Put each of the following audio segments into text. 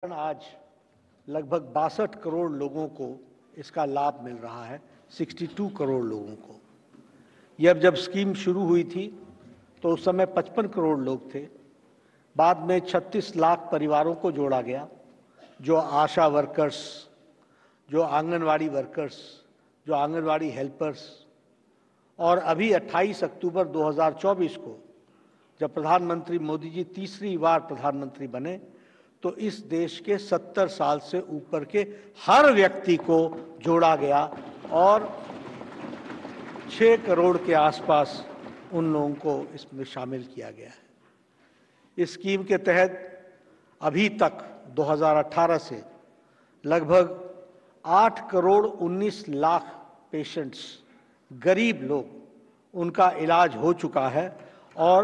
आज लगभग 62 करोड़ लोगों को इसका लाभ मिल रहा है, 62 करोड़ लोगों को। ये अब जब स्कीम शुरू हुई थी तो उस समय 55 करोड़ लोग थे। बाद में 36 लाख परिवारों को जोड़ा गया, जो आशा वर्कर्स, जो आंगनवाड़ी वर्कर्स, जो आंगनवाड़ी हेल्पर्स। और अभी 28 अक्टूबर 2024 को जब प्रधानमंत्री मोदी जी तीसरी बार प्रधानमंत्री बने तो इस देश के 70 साल से ऊपर के हर व्यक्ति को जोड़ा गया और 6 करोड़ के आसपास उन लोगों को इसमें शामिल किया गया है। इस स्कीम के तहत अभी तक 2018 से लगभग 8 करोड़ 19 लाख पेशेंट्स, गरीब लोग, उनका इलाज हो चुका है और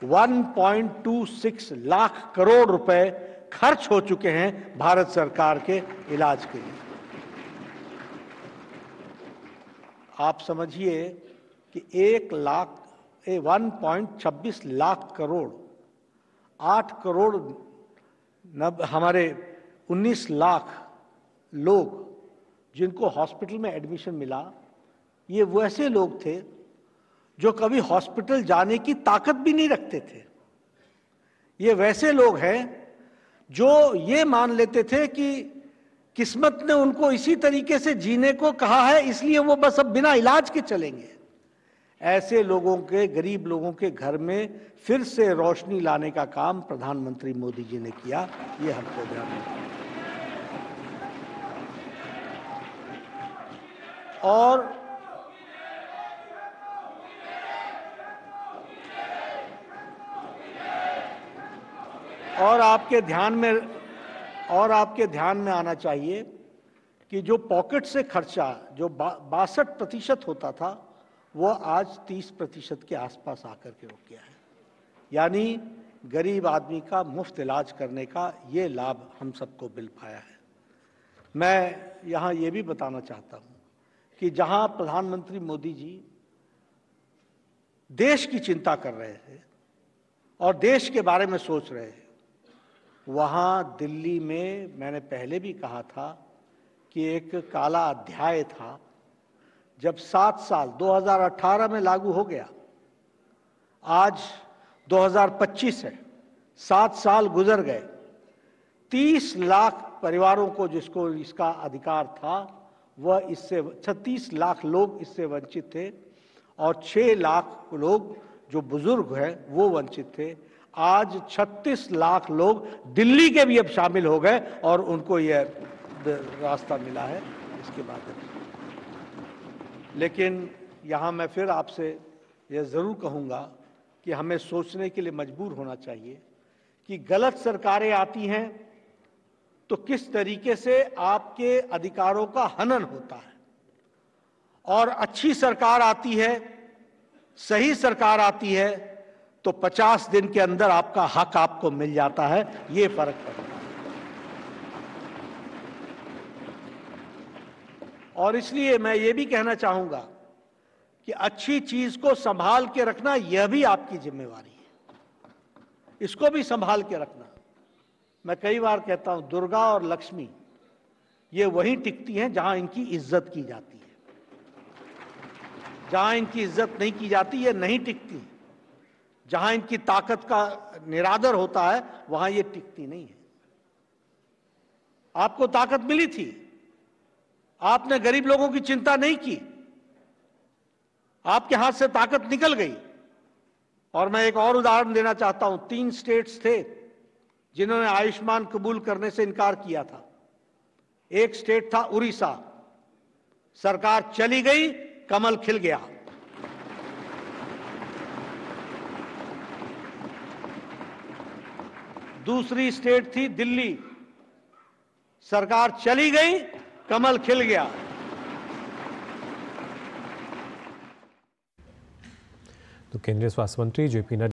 1.26 लाख करोड़ रुपए खर्च हो चुके हैं भारत सरकार के इलाज के लिए। आप समझिए कि 1.26 लाख करोड़, 8 करोड़ हमारे 19 लाख लोग जिनको हॉस्पिटल में एडमिशन मिला, ये वैसे लोग थे जो कभी हॉस्पिटल जाने की ताकत भी नहीं रखते थे। ये वैसे लोग हैं जो ये मान लेते थे कि किस्मत ने उनको इसी तरीके से जीने को कहा है, इसलिए वो बस अब बिना इलाज के चलेंगे। ऐसे लोगों के, गरीब लोगों के घर में फिर से रोशनी लाने का काम प्रधानमंत्री मोदी जी ने किया। ये हमको ध्यान रखना है। और आपके ध्यान में आना चाहिए कि जो पॉकेट से खर्चा जो 62% होता था, वो आज 30% के आसपास आकर के रुक गया है। यानी गरीब आदमी का मुफ्त इलाज करने का ये लाभ हम सबको मिल पाया है। मैं यहाँ ये भी बताना चाहता हूँ कि जहाँ प्रधानमंत्री मोदी जी देश की चिंता कर रहे थे और देश के बारे में सोच रहे थे, वहाँ दिल्ली में मैंने पहले भी कहा था कि एक काला अध्याय था। जब 7 साल 2018 में लागू हो गया, आज 2025 है, 7 साल गुजर गए, 30 लाख परिवारों को जिसको इसका अधिकार था, वह इससे 36 लाख लोग इससे वंचित थे और 6 लाख लोग जो बुजुर्ग हैं वो वंचित थे। आज 36 लाख लोग दिल्ली के भी अब शामिल हो गए और उनको यह रास्ता मिला है इसके बाद। लेकिन यहाँ मैं फिर आपसे यह ज़रूर कहूँगा कि हमें सोचने के लिए मजबूर होना चाहिए कि गलत सरकारें आती हैं तो किस तरीके से आपके अधिकारों का हनन होता है, और अच्छी सरकार आती है, सही सरकार आती है तो 50 दिन के अंदर आपका हक आपको मिल जाता है। ये फर्क पड़ता है। और इसलिए मैं ये भी कहना चाहूंगा कि अच्छी चीज को संभाल के रखना यह भी आपकी जिम्मेवारी है। इसको भी संभाल के रखना। मैं कई बार कहता हूं, दुर्गा और लक्ष्मी ये वहीं टिकती हैं जहां इनकी इज्जत की जाती है। जहां इनकी इज्जत नहीं की जाती, ये नहीं टिकती। जहां इनकी ताकत का निरादर होता है, वहां ये टिकती नहीं है। आपको ताकत मिली थी, आपने गरीब लोगों की चिंता नहीं की, आपके हाथ से ताकत निकल गई। और मैं एक और उदाहरण देना चाहता हूं। 3 स्टेट्स थे जिन्होंने आयुष्मान कबूल करने से इनकार किया था। एक स्टेट था उड़ीसा, सरकार चली गई, कमल खिल गया। दूसरी स्टेट थी दिल्ली, सरकार चली गई, कमल खिल गया। तो केंद्रीय स्वास्थ्य मंत्री जेपी नड्डा